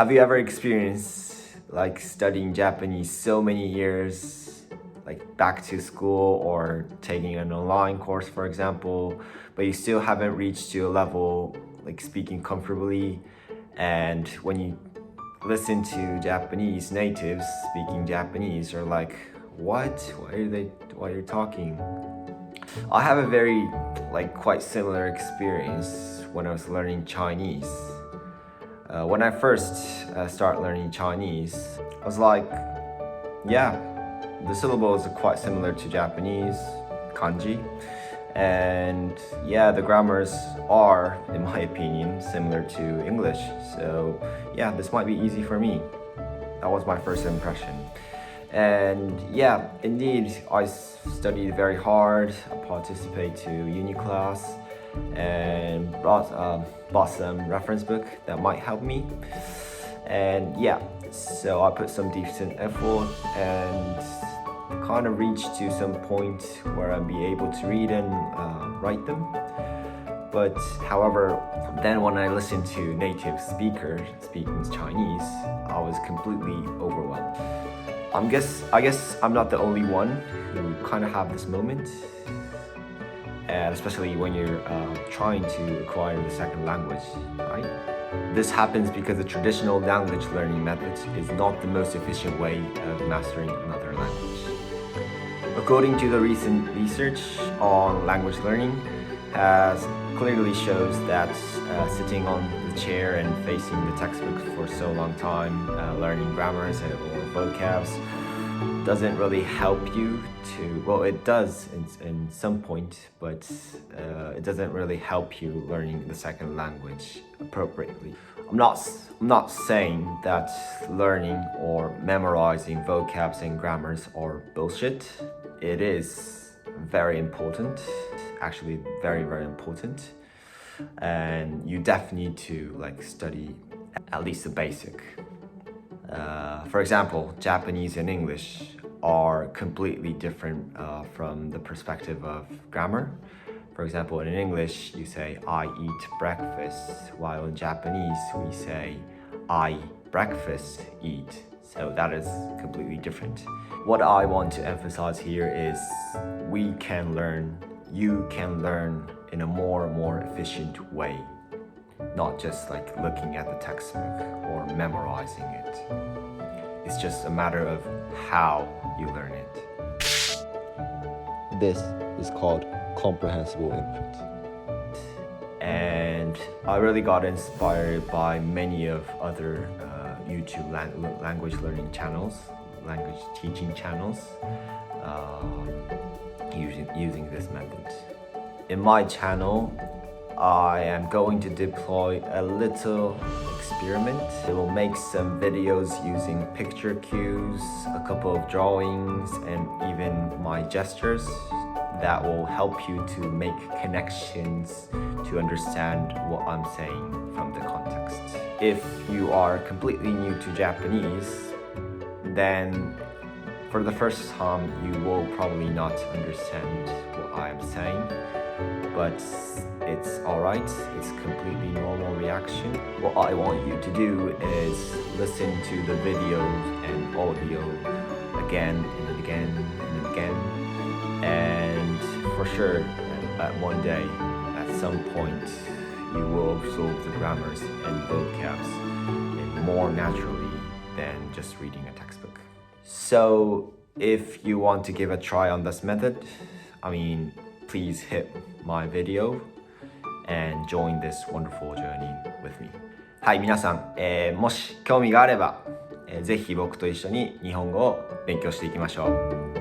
Have you ever experienced like studying Japanese so many years, like back to school or taking an online course, for example, but you still haven't reached to a level like speaking comfortably, and when you listen to Japanese natives speaking Japanese, you're like, what? Why are you talking? I have a very quite similar experience when I was learning Chinese. When I first started learning Chinese, I was like, yeah, the syllables are quite similar to Japanese, kanji, and yeah, the grammars are, in my opinion, similar to English. So yeah, this might be easy for me. That was my first impression. And yeah, indeed, I studied very hard. I participated to uni class and bought some reference book that might help me. And yeah, so I put some decent effort and kind of reached to some point where I'd be able to read and write them. But however, then when I listened to native speakers speaking Chinese, I was completely overwhelmed. I guess I'm not the only one who kind of have this moment, and especially when you're trying to acquire the second language, right? This happens because the traditional language learning method is not the most efficient way of mastering another language. According to the recent research on language learning, has clearly shows that sitting on the chair and facing the textbook for so long time, learning grammars or vocabs, doesn't really help you to, well, it does in some point, but it doesn't really help you learning the second language appropriately. I'm not saying that learning or memorizing vocabs and grammars are bullshit. It is very important, actually very, very important, and you definitely need to study at least the basic. For example, Japanese and English are completely different from the perspective of grammar. For example, in English, you say, I eat breakfast, while in Japanese, we say, I breakfast eat. So that is completely different. What I want to emphasize here is you can learn in a more efficient way, not just looking at the textbook or memorizing it. It's just a matter of how you learn it. This is called comprehensible input. And I really got inspired by many of other YouTube language learning channels, language teaching channels, using this method. In my channel, I am going to deploy a little experiment. I will make some videos using picture cues, a couple of drawings, and even my gestures that will help you to make connections to understand what I'm saying from the context. If you are completely new to Japanese, then for the first time you will probably not understand what I am saying, but it's alright, it's completely normal reaction. What I want you to do is listen to the video and audio again and again and again, and for sure at one day, at some point, you will absorb the grammars and vocabs more naturally than just reading a textbook. So if you want to give a try on this method, please hit my video and join this wonderful journey with me. はい、皆さん、もし興味があれば、ぜひ僕と一緒に日本語を勉強していきましょう。